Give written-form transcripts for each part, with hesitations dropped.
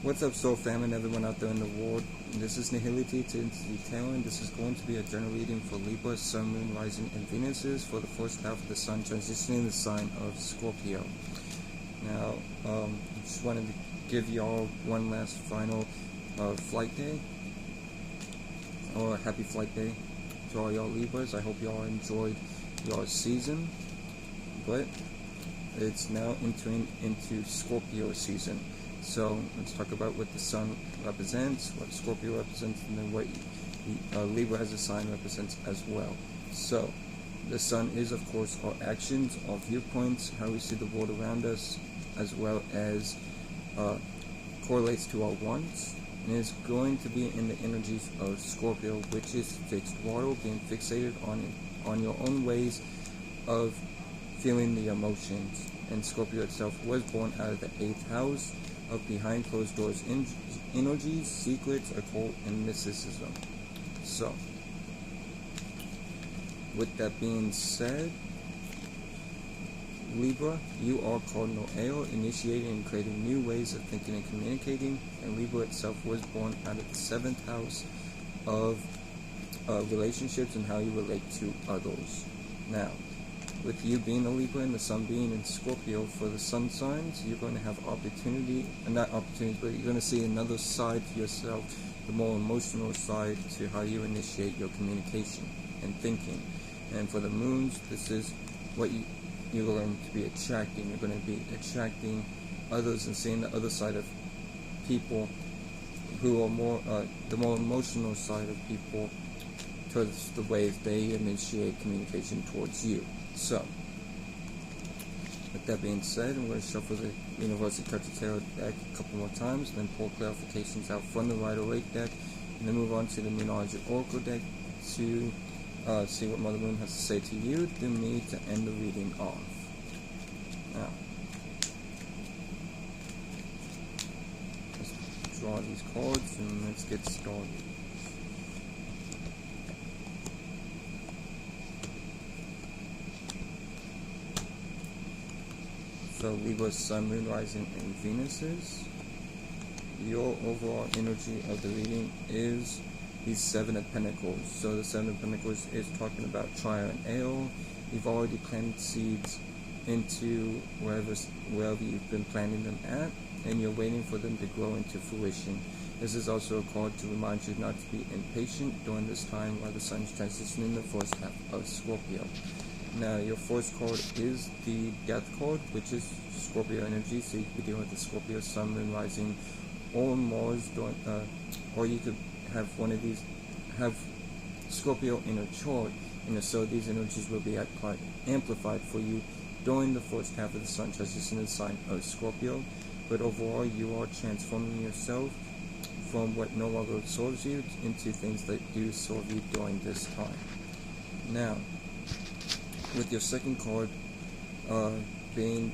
What's up, Soul Fam, and everyone out there in the world? This is Nihility to Detail, and this is going to be a general reading for Libra, Sun, Moon, Rising, and Venuses for the first half of the Sun transitioning the sign of Scorpio. Now, I just wanted to give y'all one last final flight day, or happy flight day to all y'all Libras. I hope y'all enjoyed your season, but it's now entering into Scorpio season. So let's talk about what the Sun represents, what Scorpio represents, and then what Libra as a sign represents as well. So the Sun is, of course, our actions, our viewpoints, how we see the world around us, as well as correlates to our wants, and is going to be in the energies of Scorpio, which is fixed water, being fixated on your own ways of feeling the emotions. And Scorpio itself was born out of the 8th house of behind closed doors energies, secrets, occult, and mysticism. So, with that being said, Libra, you are cardinal Ao, initiating and creating new ways of thinking and communicating, and Libra itself was born out of the 7th house of relationships and how you relate to others. Now, with you being a Libra and the Sun being in Scorpio for the Sun signs, you're going to have not opportunities, but you're going to see another side to yourself, the more emotional side to how you initiate your communication and thinking. And for the moons, this is what you're going to be attracting. You're going to be attracting others and seeing the other side of people who are the more emotional side of people towards the ways they initiate communication towards you. So, with that being said, I'm going to shuffle the Universal Tarot deck a couple more times, then pull clarifications out from the Rider-Waite deck, and then move on to the Moonology Oracle deck to see what Mother Moon has to say to you through me to end the reading off. Now, let's draw these cards and let's get started. So Libra, Sun, Moon, Rising, and Venuses. Your overall energy of the reading is the 7 of Pentacles. So the 7 of Pentacles is talking about trial and error. You've already planted seeds into wherever you've been planting them at, and you're waiting for them to grow into fruition. This is also a card to remind you not to be impatient during this time while the Sun is transitioning the first half of Scorpio. Now, your first card is the Death card, which is Scorpio energy, so you could be dealing with the Scorpio, Sun, Moon, Rising, or Mars, or you could have one of these, have Scorpio in a chart, and so these energies will be quite amplified for you during the first half of the Sun transition in the sign of Scorpio. But overall, you are transforming yourself from what no longer serves you into things that do serve you during this time. Now, with your second card being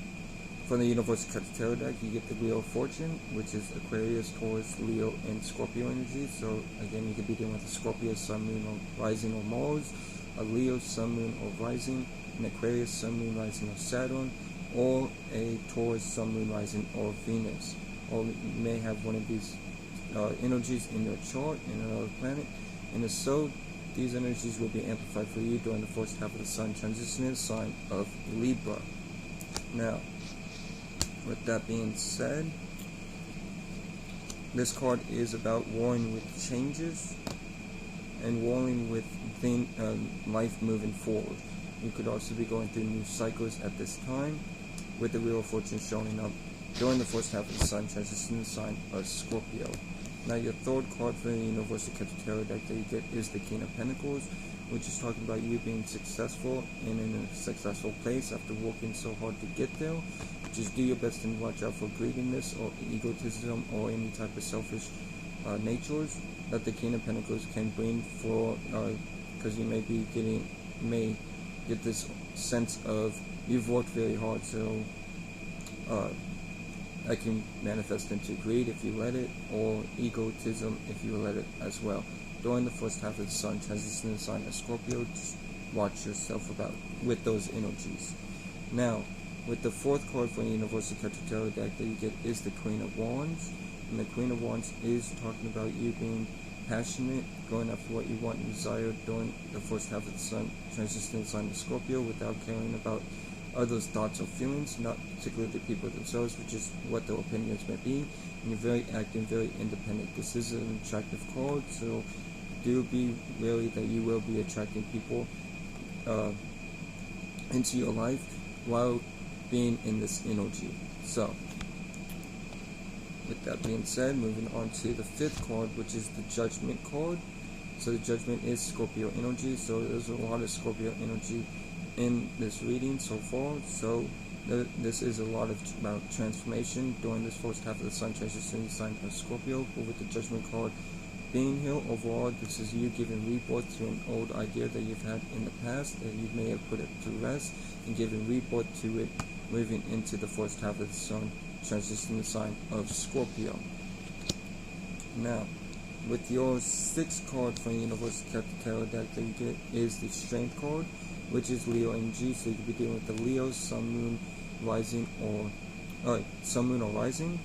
from the Universal Tarot deck, you get the Wheel of Fortune, which is Aquarius, Taurus, Leo, and Scorpio energy. So again, you could be dealing with a Scorpio, Sun, Moon, or Rising, or Mars, a Leo, Sun, Moon, or Rising, an Aquarius, Sun, Moon, Rising, or Saturn, or a Taurus, Sun, Moon, Rising, or Venus. Or you may have one of these energies in your chart in another planet, and if so, these energies will be amplified for you during the first half of the Sun transitioning the sign of Libra. Now, with that being said, this card is about warring with changes and warring with life moving forward. You could also be going through new cycles at this time, with the Wheel of Fortune showing up during the first half of the Sun transitioning the sign of Scorpio. Now, your third card for the Universal Tarot deck that you get is the King of Pentacles, which is talking about you being successful and in a successful place after working so hard to get there. Just do your best and watch out for greediness or egotism or any type of selfish natures that the King of Pentacles can bring for, because you may get this sense of you've worked very hard, so that can manifest into greed if you let it, or egotism if you let it as well. During the first half of the Sun transitioning the sign of Scorpio, just watch yourself about with those energies. Now, with the fourth card for the Universal Tarot deck that you get is the Queen of Wands, And the Queen of Wands is talking about you being passionate, going after what you want and desire during the first half of the sun, transitioning the sign of Scorpio without caring about others' thoughts or feelings, not particularly the people themselves, which is what their opinions may be. And you're very active, very independent. This is an attractive card, so do be wary that you will be attracting people into your life while being in this energy. So, with that being said, moving on to the fifth card, which is the Judgment card. So the Judgment is Scorpio energy, so there's a lot of Scorpio energy in this reading so far. So this is a lot about transformation during this first half of the sun transition sign of Scorpio. But with the Judgment card being here, overall, this is you giving rebirth to an old idea that you've had in the past, that you may have put it to rest, and giving rebirth to it, moving into the first half of the sun transition the sign of Scorpio. Now, with your sixth card from the Universal Celtic Tarot deck that you get is the Strength card, which is Leo energy. So you could be dealing with the Leo, Sun, Moon, Rising, or Sun, Moon, or Rising,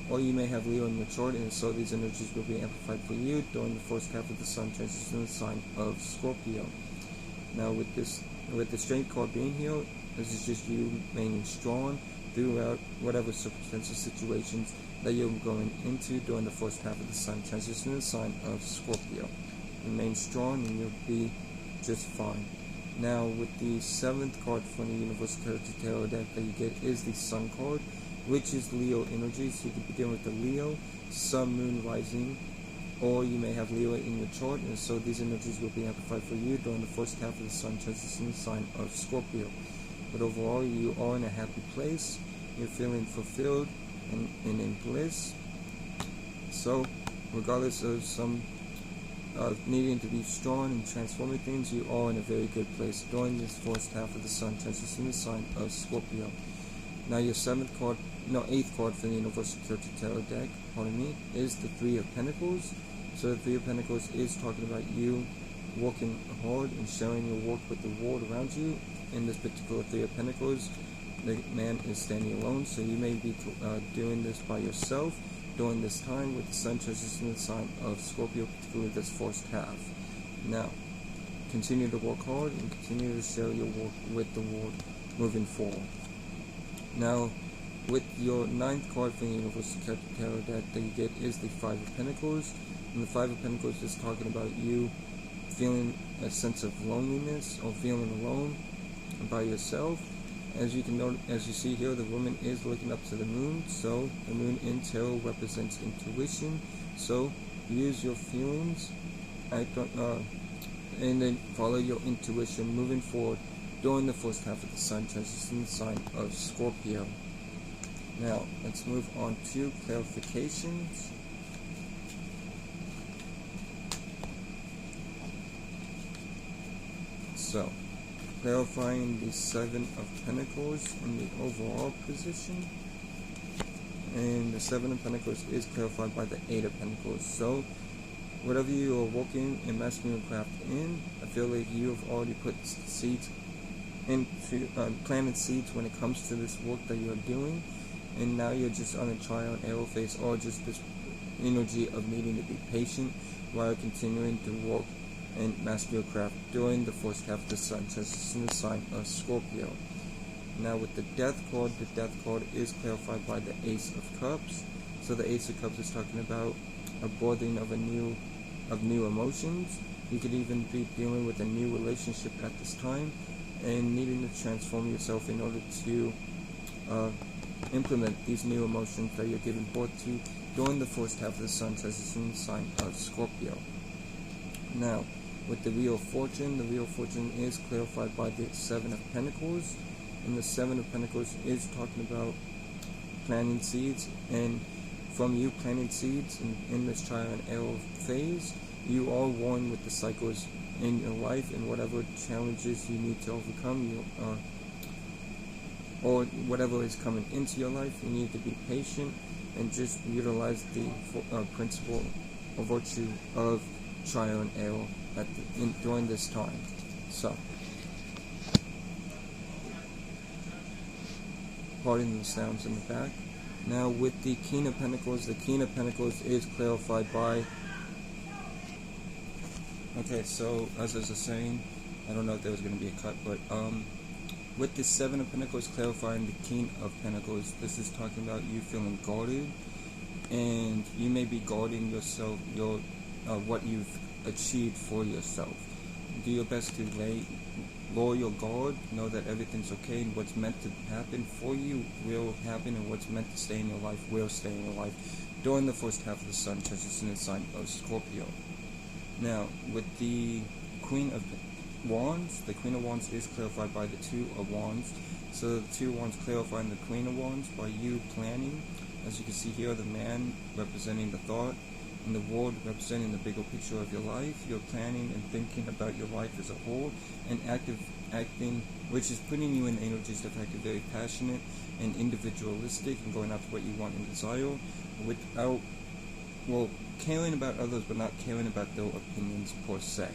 or you may have Leo in your chart, and so these energies will be amplified for you during the first half of the sun transition the sign of Scorpio. Now, with the Strength card being here, this is just you remaining strong throughout whatever circumstances, situations that you're going into during the first half of the sun transition the sign of Scorpio. Remain strong and you'll be just fine. Now, with the seventh card from the Universal Celtic Tarot deck that you get is the Sun card, which is Leo energy. So you could begin with the Leo, Sun, Moon, Rising, or you may have Leo in your chart, and so these energies will be amplified for you during the first half of the sun transition the sign of Scorpio. But overall, you are in a happy place, you're feeling fulfilled and in bliss. So, regardless of some needing to be strong and transforming things, you are in a very good place during this first half of the sun transition the sign of Scorpio. Now your eighth card for the Universal Celtic Tarot deck, is the Three of Pentacles. So the Three of Pentacles is talking about you working hard and sharing your work with the world around you. In this particular Three of Pentacles, the man is standing alone, so you may be doing this by yourself during this time with the sun transitioning the sign of Scorpio, particularly this first half. Now, continue to work hard and continue to share your work with the world moving forward. Now, with your ninth card from the Universal Celtic Tarot deck that you get is the Five of Pentacles, and the Five of Pentacles is talking about you feeling a sense of loneliness or feeling alone by yourself. As you can note, as you see here, the woman is looking up to the moon, so the moon in tarot represents intuition. So use your feelings, and then follow your intuition moving forward during the first half of the sun transition sign of Scorpio. Now let's move on to clarifications. So, clarifying the Seven of Pentacles in the overall position, and the Seven of Pentacles is clarified by the Eight of Pentacles. So whatever you are working in masculine craft in, I feel like you have already put seeds into planted seeds when it comes to this work that you're doing, and now you're just on a trial and error phase, or just this energy of needing to be patient while continuing to work and master your craft during the first half of the sun transition the sign of Scorpio. Now with the Death card is clarified by the Ace of Cups. So the Ace of Cups is talking about a birthing of new emotions. You could even be dealing with a new relationship at this time and needing to transform yourself in order to implement these new emotions that you're giving birth to during the first half of the sun transition sign of Scorpio. Now, with the Wheel of Fortune is clarified by the Seven of Pentacles, and the Seven of Pentacles is talking about planting seeds, and from you planting seeds in this trial and error phase, you are one with the cycles in your life, and whatever challenges you need to overcome, or whatever is coming into your life, you need to be patient and just utilize the principle or virtue of trial and error during this time. So, pardon the sounds in the back. Now with the King of Pentacles, the King of Pentacles is clarified by... Okay, so as I was saying, I don't know if there was going to be a cut, but with the Seven of Pentacles clarifying the King of Pentacles, this is talking about you feeling guarded, and you may be guarding yourself, your what you've achieved for yourself. Do your best to lower your guard, know that everything's okay, and what's meant to happen for you will happen, and what's meant to stay in your life will stay in your life during the first half of the sun transition in the sign of Scorpio. Now, with the Queen of Wands, the Queen of Wands is clarified by the Two of Wands. So the Two of Wands clarifying the Queen of Wands by you planning. As you can see here, the man representing the thought, and the world representing the bigger picture of your life. You're planning and thinking about your life as a whole, and acting, which is putting you in energies of acting very passionate and individualistic and going after what you want and desire without, well, caring about others but not caring about their opinions per se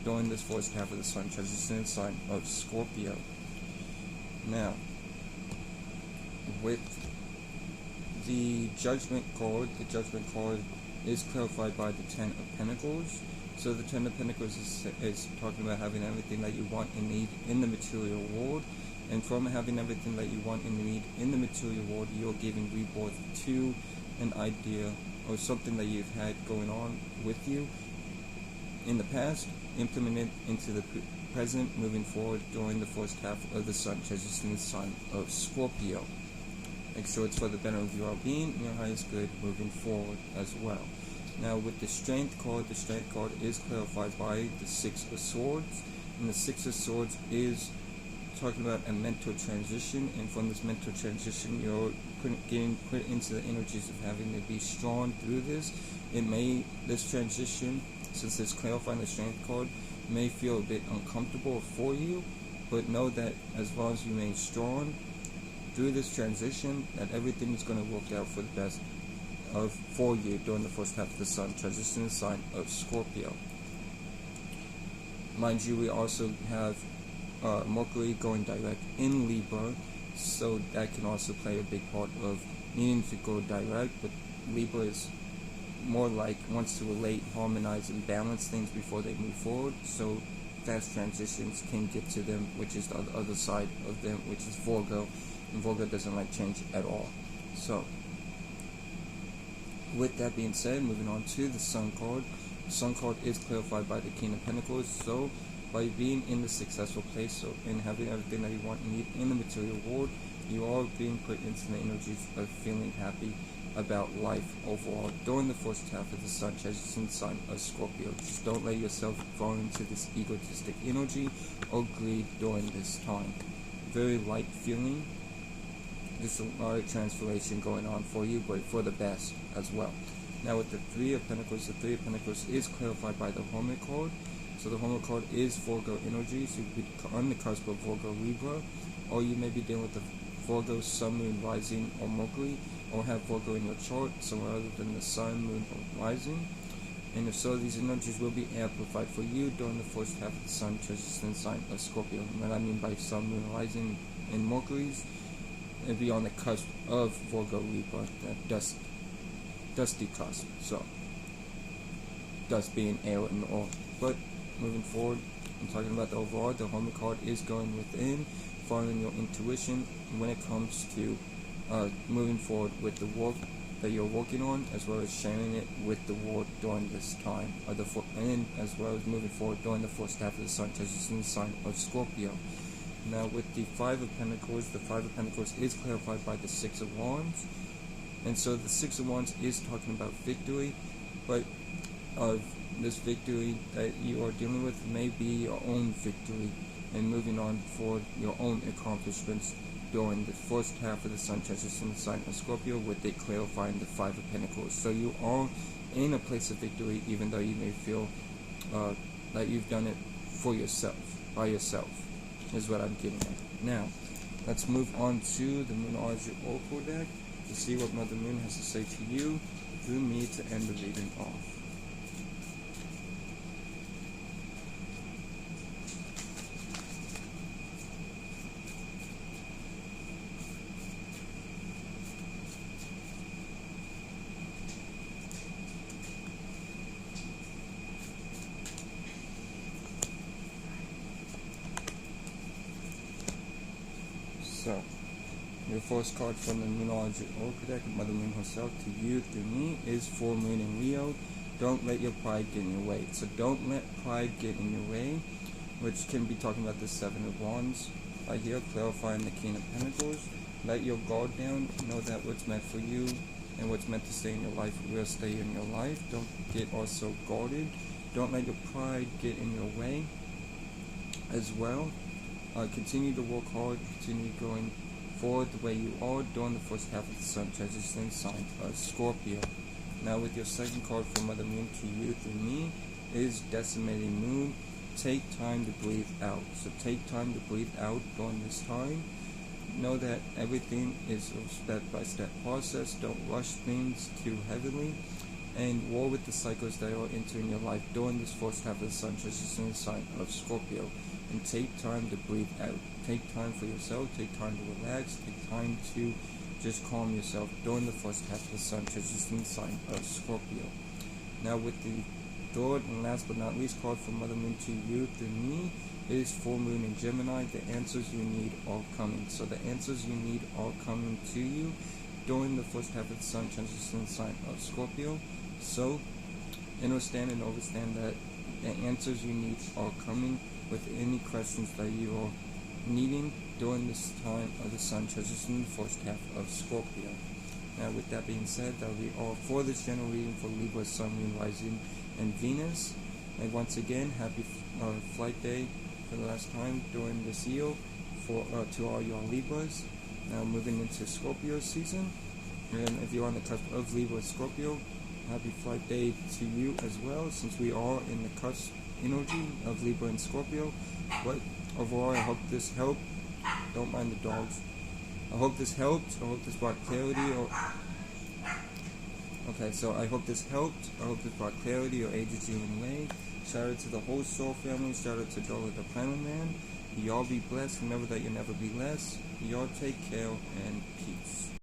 during this first half of the sun transition in the sign of Scorpio. Now, with the Judgment card is clarified by the Ten of Pentacles. So the Ten of Pentacles is talking about having everything that you want and need in the material world, and from having everything that you want and need in the material world, you're giving rebirth to an idea or something that you've had going on with you in the past, implement it into the present, moving forward during the first half of the sun transition in the sign of Scorpio. Make sure it's for the better of your well-being and your highest good moving forward as well. Now with the Strength card is clarified by the Six of Swords, and the Six of Swords is talking about a mental transition, and from this mental transition you're getting put into the energies of having to be strong through this. This transition, since it's clarifying the Strength card, may feel a bit uncomfortable for you, but know that as long as you remain strong through this transition, that everything is going to work out for the best for you during the first half of the sun transition in the sign of Scorpio. Mind you, we also have Mercury going direct in Libra, so that can also play a big part of needing to go direct, but Libra is more like wants to relate, harmonize, and balance things before they move forward, so fast transitions can get to them, which is the other side of them, which is Virgo, and Virgo doesn't like change at all. So with that being said, moving on to the Sun card. The Sun card is clarified by the King of Pentacles, so by being in the successful place, and having everything that you want and need in the material world, you are being put into the energies of feeling happy about life overall during the first half of the sun transition sign of Scorpio. Just don't let yourself fall into this egotistic energy or greed during this time. Very light feeling. There's a lot of transformation going on for you, but for the best as well. Now with the Three of Pentacles, the Three of Pentacles is clarified by the Hermit card. So the Hermit card is Virgo energy, so you could be on the cusp of Virgo Libra, or you may be dealing with the Virgo Sun, Moon, Rising, or Mercury, or have Virgo in your chart somewhere other than the Sun, Moon, or Rising. And if so, these energies will be amplified for you during the first half of the sun transition sign of Scorpio. And what I mean by Sun, Moon, Rising, and Mercury's, it'll be on the cusp of Virgo Libra, that dusty cusp. So dust being air and all. But moving forward, I'm talking about the overall. The Hermit card is going within, following your intuition when it comes to moving forward with the work that you're working on, as well as sharing it with the world during this time, and as well as moving forward during the first half of the sun transition sign of Scorpio. Now with the Five of Pentacles, the Five of Pentacles is clarified by the Six of Wands, and so the Six of Wands is talking about victory, but this victory that you are dealing with may be your own victory, and moving on for your own accomplishments during the first half of the sun transition sign of Scorpio, with it clarifying the Five of Pentacles. So you are in a place of victory, even though you may feel that you've done it for yourself, by yourself, is what I'm getting at. Now, let's move on to the Moonology Oracle deck to see what Mother Moon has to say to you through me to end the reading off. So, your first card from the Moonology Oracle deck, Mother Moon herself to you through me, is Full Moon in Leo. Don't let your pride get in your way. So don't let pride get in your way, which can be talking about the Seven of Wands. Right here, clarifying the King of Pentacles. Let your guard down. Know that what's meant for you and what's meant to stay in your life will stay in your life. Don't get also guarded. Don't let your pride get in your way as well. Continue to work hard. Continue going forward the way you are during the first half of the Sun transition sign of Scorpio. Now with your second card from Mother Moon to you through me is Decimating Moon. Take time to breathe out. So take time to breathe out during this time. Know that everything is a step-by-step process. Don't rush things too heavily. And war with the cycles that are entering your life during this first half of the Sun transition sign of Scorpio. And take time to breathe out. Take time for yourself. Take time to relax. Take time to just calm yourself during the first half of the Sun transition sign of Scorpio. Now with the third and last but not least card from Mother Moon to you through me is Full Moon in Gemini. The answers you need are coming. So the answers you need are coming to you during the first half of the Sun transition sign of Scorpio. So understand and overstand that the answers you need are coming with any questions that you are needing during this time of the Sun transition, the first half of Scorpio. Now with that being said, that will be all for this general reading for Libra, Sun, Moon, Rising, and Venus. And once again, happy flight day for the last time during this year for to all your Libras. Now moving into Scorpio season, and if you're on the cusp of Libra, Scorpio, happy flight day to you as well, since we are in the cusp energy of Libra and Scorpio. But overall, I hope this helped. Don't mind the dogs. I hope this helped. I hope this brought clarity. Okay, so I hope this helped. I hope this brought clarity or aided you in a way. Shout out to the whole Soul family. Shout out to Dollar the Planet Man. Y'all be blessed. Remember that you'll never be less. Y'all take care and peace.